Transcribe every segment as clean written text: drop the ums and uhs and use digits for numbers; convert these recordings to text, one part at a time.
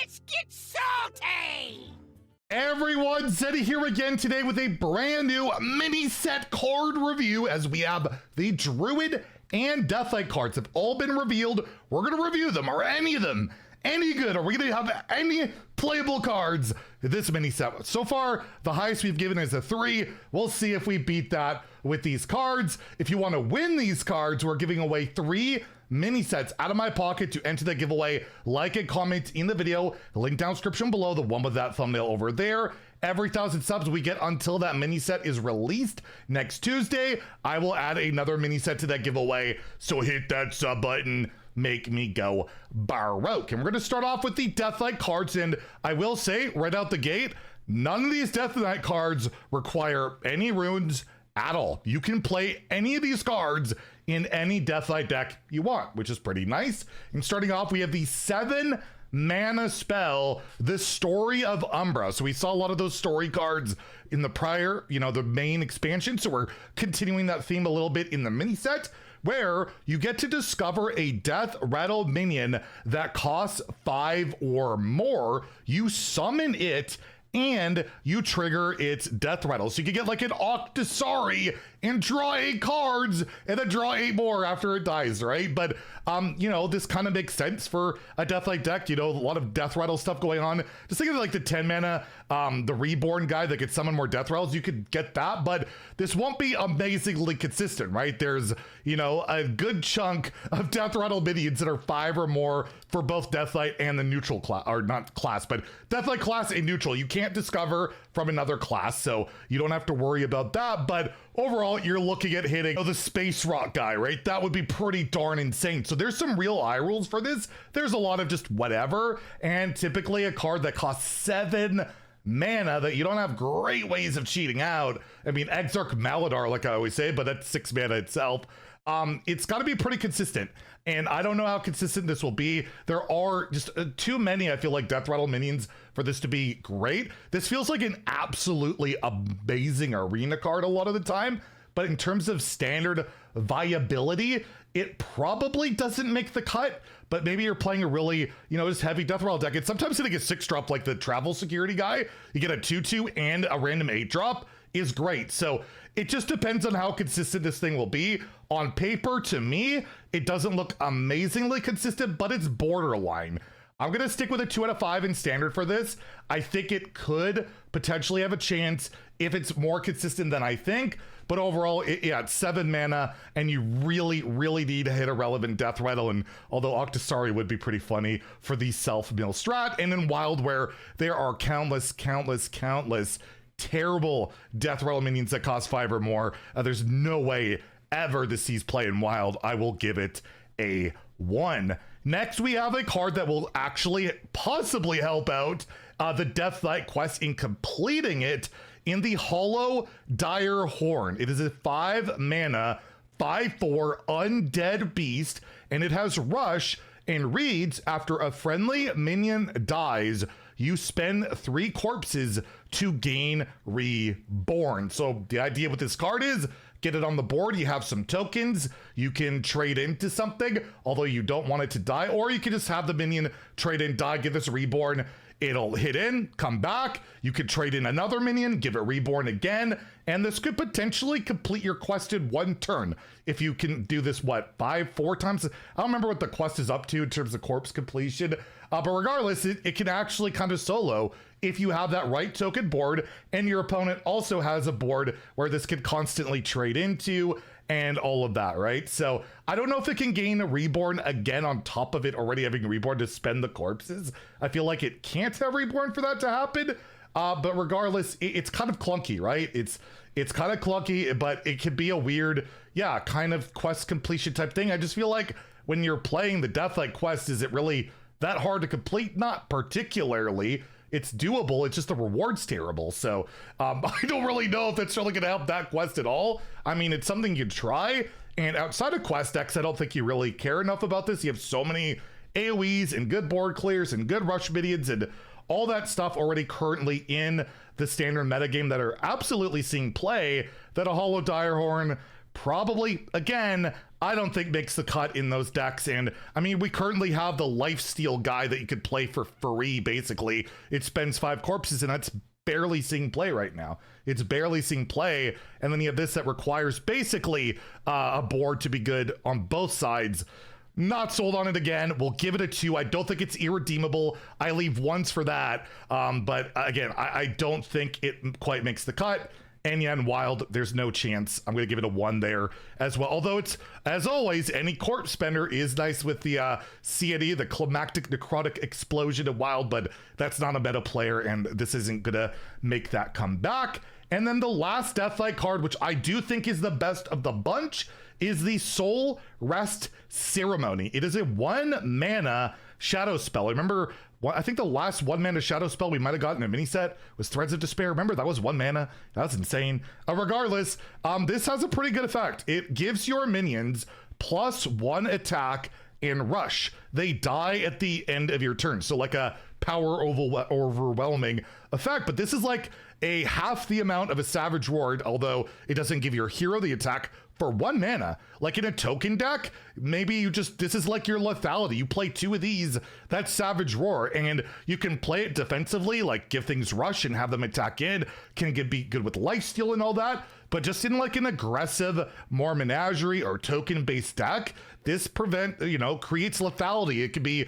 Let's get salty! Everyone, Zeddy here again today with a brand new mini set card review as we have the Druid and Deathlight cards have all been revealed. We're going to review them. Are any of them any good? Are we going to have any playable cards this mini set? So far, the highest we've given is a 3. We'll see if we beat that with these cards. If you want to win these cards, we're giving away 3 mini sets out of my pocket. To enter the giveaway, like and comment in the video, link down description below, the one with that thumbnail over there. Every 1,000 subs we get until that mini set is released next Tuesday, I will add another mini set to that giveaway. So hit that sub button, make me go baroque. And we're going to start off with the Deathlight cards, and I will say right out the gate, none of these Deathlight cards require any runes at all. You can play any of these cards in any Deathlight deck you want, which is pretty nice. And starting off, we have the 7 mana spell, the Story of Umbra. So we saw a lot of those story cards in the prior, the main expansion. So we're continuing that theme a little bit in the mini set, where you get to discover a death rattle minion that costs 5 or more. You summon it and you trigger its death rattle. So you can get like an Octosari and draw 8 cards and then draw 8 more after it dies, right? But this kind of makes sense for a Deathlight deck. A lot of death rattle stuff going on. Just think of like the 10 mana, the Reborn guy that could summon more death rattles. You could get that, but this won't be amazingly consistent, right? There's, a good chunk of death rattle minions that are 5 or more for both Deathlight and the neutral class, or not class, but Deathlight class and neutral. You can't discover from another class, so you don't have to worry about that. But overall, you're looking at hitting the Space Rock guy, right? That would be pretty darn insane. So there's some real eye rolls for this. There's a lot of just whatever, and typically a card that costs 7 mana that you don't have great ways of cheating out. I mean, Exarch Maladar, like I always say, but that's 6 mana itself. It's got to be pretty consistent, and I don't know how consistent this will be. There are just too many, I feel like, death rattle minions for this to be great. This feels like an absolutely amazing arena card a lot of the time, but in terms of standard viability, it probably doesn't make the cut. But maybe you're playing a really, just heavy death rattle deck. And sometimes hitting a 6-drop like the Travel Security guy, you get a 2/2 and a random 8-drop is great. So it just depends on how consistent this thing will be. On paper, to me, it doesn't look amazingly consistent, but it's borderline. I'm going to stick with a 2 out of 5 in standard for this. I think it could potentially have a chance if it's more consistent than I think. But overall, it's 7 mana, and you really, really need to hit a relevant death rattle. And although Octosari would be pretty funny for the self-mill strat, and in Wild, where there are countless terrible death rattle minions that cost 5 or more, there's no way ever this sees play in Wild. I will give it a 1. Next, we have a card that will actually possibly help out the Deathlight quest in completing it in the Hollow Dire Horn. It is a 5 mana, 5/4 undead beast, and it has Rush and reads, after a friendly minion dies, you spend 3 corpses to gain Reborn. So the idea with this card is, get it on the board, you have some tokens, you can trade into something, although you don't want it to die, or you can just have the minion trade in, die, give this Reborn, it'll hit in, come back, you could trade in another minion, give it Reborn again, and this could potentially complete your quest in 1 turn. If you can do this, 4 times? I don't remember what the quest is up to in terms of corpse completion, but regardless, it can actually kind of solo if you have that right token board, and your opponent also has a board where this can constantly trade into, and all of that, right? So I don't know if it can gain a Reborn again on top of it already having Reborn to spend the corpses. I feel like it can't have Reborn for that to happen. But regardless, it's kind of clunky, right? It's kind of clunky, but it can be a weird, kind of quest completion type thing. I just feel like when you're playing the Deathlight quest, is it really that hard to complete? Not particularly. It's doable, it's just the reward's terrible. So I don't really know if that's really gonna help that quest at all. I mean, it's something you'd try, and outside of quest decks, I don't think you really care enough about this. You have so many AoEs and good board clears and good rush minions and all that stuff already currently in the standard metagame that are absolutely seeing play, that a Hollow Direhorn probably, again, I don't think makes the cut in those decks. And I mean, we currently have the lifesteal guy that you could play for free, basically. It spends 5 corpses, and that's barely seeing play right now. It's barely seeing play. And then you have this that requires basically a board to be good on both sides. Not sold on it again. We'll give it a 2. I don't think it's irredeemable. I leave 1s for that. But again, I don't think it quite makes the cut. And yeah, and Wild, there's no chance. I'm going to give it a 1 there as well. Although it's, as always, any corpse spender is nice with the Zeddy, the climactic necrotic explosion of Wild, but that's not a meta player, and this isn't going to make that come back. And then the last Deathlight card, which I do think is the best of the bunch, is the Soul Rest Ceremony. It is a 1 mana shadow spell. Remember, I think the last 1 mana shadow spell we might have gotten a mini set was Threads of Despair. Remember, that was 1 mana. That's insane. Regardless, this has a pretty good effect. It gives your minions +1 attack and rush. They die at the end of your turn. So like a power overwhelming effect. But this is like a half the amount of a Savage Roar, although it doesn't give your hero the attack for 1 mana. Like in a token deck, maybe you just, this is like your lethality. You play 2 of these, that's Savage Roar, and you can play it defensively, like give things rush and have them attack in, can be good with lifesteal and all that, but just in like an aggressive, more menagerie or token-based deck, this creates lethality. It could be,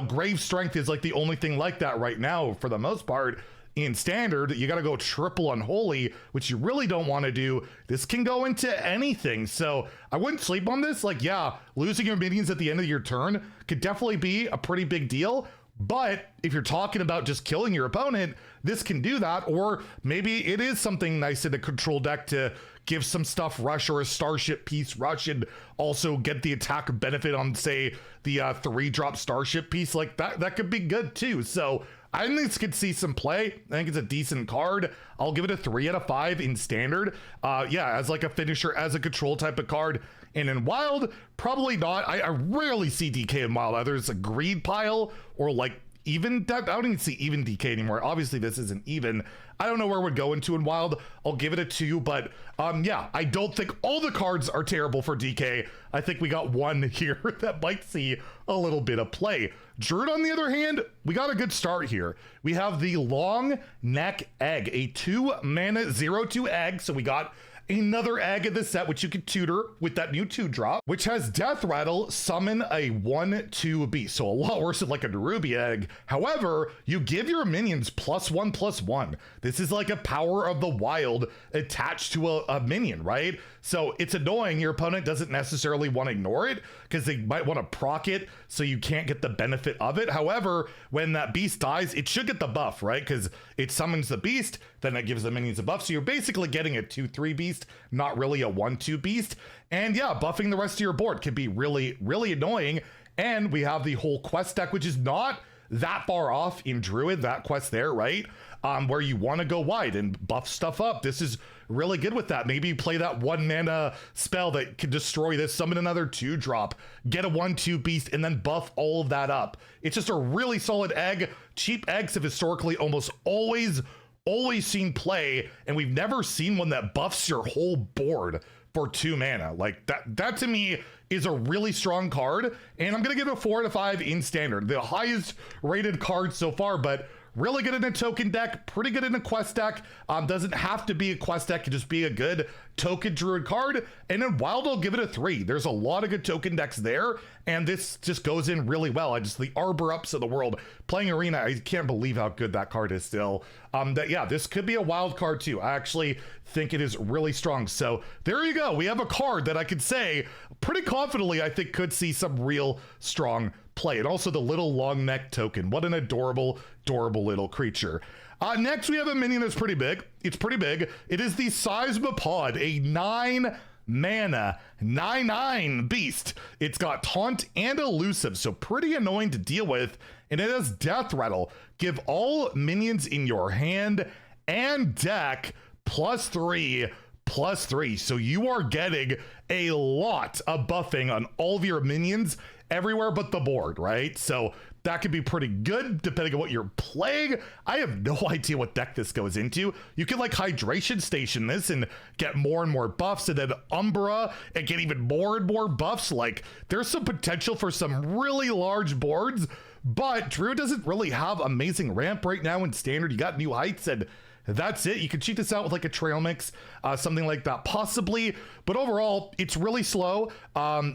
Grave Strength is like the only thing like that right now for the most part. In standard, you got to go triple unholy, which you really don't want to do. This can go into anything. So I wouldn't sleep on this. Like, yeah, losing your minions at the end of your turn could definitely be a pretty big deal. But if you're talking about just killing your opponent, this can do that. Or maybe it is something nice in a control deck to give some stuff rush or a starship piece rush and also get the attack benefit on, say, the 3-drop starship piece. Like that could be good too. So I think this could see some play. I think it's a decent card. I'll give it a 3 out of 5 in standard. Yeah, as like a finisher, as a control type of card. And in Wild, probably not. I rarely see DK in Wild. Either it's a greed pile or like even, I don't even see even DK anymore. Obviously this isn't even. I don't know where it would go into in Wild. I'll give it a 2, but yeah, I don't think all the cards are terrible for DK. I think we got one here that might see a little bit of play. Druid, on the other hand, we got a good start here. We have the Long Neck Egg, a 2 mana 0/2 egg. So we got another egg in the set, which you can tutor with that new 2-drop, which has Death Rattle, summon a 1/2 beast. So a lot worse than like a Nerubi egg. However, you give your minions +1/+1. This is like a Power of the Wild attached to a minion, right? So it's annoying. Your opponent doesn't necessarily want to ignore it because they might want to proc it so you can't get the benefit of it. However, when that beast dies, it should get the buff, right? Because it summons the beast, then it gives the minions a buff. So you're basically getting a 2/3 beast, not really a 1/2 beast. And yeah, buffing the rest of your board can be really, really annoying. And we have the whole quest deck, which is not that far off in Druid, that quest there, right? Where you want to go wide and buff stuff up. This is really good with that. Maybe you play that 1 mana spell that can destroy this, summon another 2-drop, get a 1/2 beast, and then buff all of that up. It's just a really solid egg. Cheap eggs have historically almost always seen play, and we've never seen one that buffs your whole board for 2 mana. Like that to me is a really strong card, and I'm gonna give it a 4 out of 5 in standard. The highest rated card so far, but really good in a token deck, pretty good in a quest deck. Doesn't have to be a quest deck, can just be a good token Druid card. And in Wild, I'll give it a 3. There's a lot of good token decks there, and this just goes in really well. The Arbor Ups of the world. Playing Arena, I can't believe how good that card is still. Yeah, this could be a Wild card too. I actually think it is really strong. So there you go. We have a card that I could say pretty confidently I think could see some real strong play. And also the little long neck token. What an adorable little creature. Next, we have a minion that's pretty big. It's pretty big. It is the Seismopod, a 9 mana 9/9 beast. It's got taunt and elusive, so pretty annoying to deal with. And it has Death Rattle. Give all minions in your hand and deck +3/+3. So you are getting a lot of buffing on all of your minions everywhere but the board, right? So that could be pretty good depending on what you're playing. I have no idea what deck this goes into. You can like Hydration Station this and get more and more buffs, and then Umbra and get even more and more buffs. Like, there's some potential for some really large boards, but Druid doesn't really have amazing ramp right now in Standard. You got New Heights, and that's it. You can cheat this out with like a trail mix, something like that possibly, but overall it's really slow.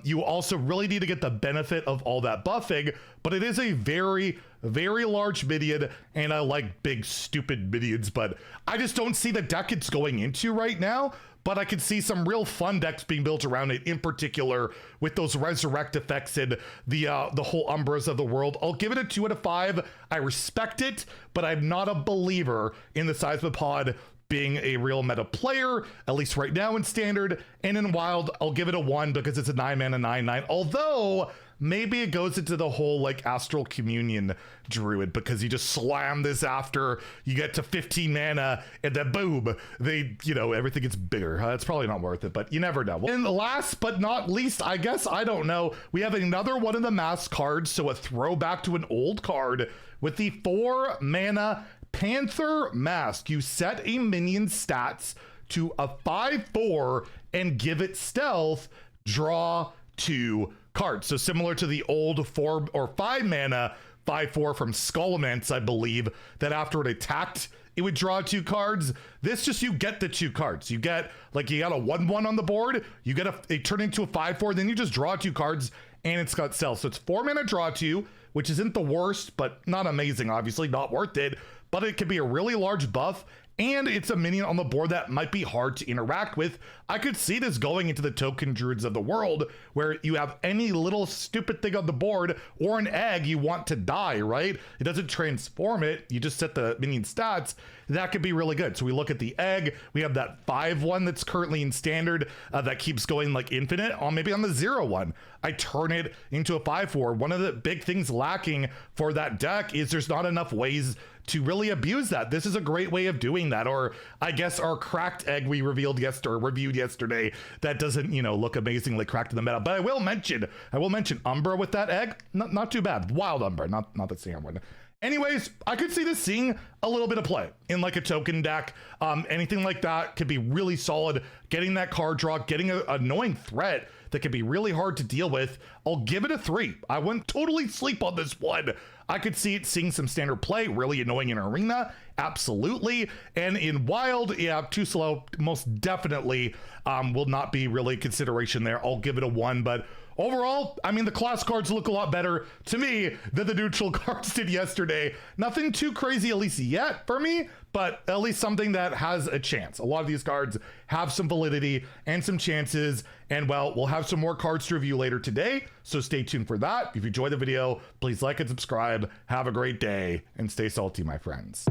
You also really need to get the benefit of all that buffing, but it is a very, very large minion, and I like big stupid minions, but I just don't see the deck it's going into right now. But I could see some real fun decks being built around it, in particular with those resurrect effects and the whole Umbras of the world. I'll give it a 2 out of 5. I respect it, but I'm not a believer in the Seismopod being a real meta player, at least right now in Standard. And in Wild, I'll give it a 1 because it's a 9-mana 9/9. Although maybe it goes into the whole like Astral Communion Druid, because you just slam this after you get to 15 mana and then boom, everything gets bigger. It's probably not worth it, but you never know. And last but not least, I guess, I don't know, we have another one of the mask cards, so a throwback to an old card with the 4-mana Panther Mask. You set a minion stats to a 5/4 and give it stealth, draw 2 cards. So similar to the old 4 or 5 mana 5/4 from Skullmance, I believe, that after it attacked, it would draw 2 cards. This just, you get the 2 cards. You get, like, you got a 1/1 on the board, you get it turn into a 5/4, then you just draw 2 cards, and it's got stealth. So it's 4 mana draw 2, which isn't the worst, but not amazing, obviously, not worth it, but it could be a really large buff, and it's a minion on the board that might be hard to interact with. I could see this going into the token druids of the world, where you have any little stupid thing on the board or an egg you want to die, right? It doesn't transform it, you just set the minion stats. That could be really good. So we look at the egg, we have that 5/1 that's currently in Standard that keeps going like infinite, or maybe on the 0/1. I turn it into a 5/4. One of the big things lacking for that deck is there's not enough ways to really abuse that. This is a great way of doing that. Or I guess our cracked egg we reviewed yesterday that doesn't, look amazingly cracked in the meta. But I will mention Umbra with that egg. Not too bad. Wild Umbra, not the same one. Anyways, I could see this seeing a little bit of play in like a token deck. Anything like that could be really solid. Getting that card draw, getting an annoying threat that could be really hard to deal with. I'll give it a 3. I wouldn't totally sleep on this one. I could see it seeing some Standard play, really annoying in Arena, absolutely. And in Wild, yeah, too slow, most definitely will not be really consideration there. I'll give it a 1, but overall, I mean, the class cards look a lot better to me than the neutral cards did yesterday. Nothing too crazy, at least yet for me, but at least something that has a chance. A lot of these cards have some validity and some chances, and well, we'll have some more cards to review later today, so stay tuned for that. If you enjoyed the video, please like and subscribe. Have a great day, and stay salty, my friends.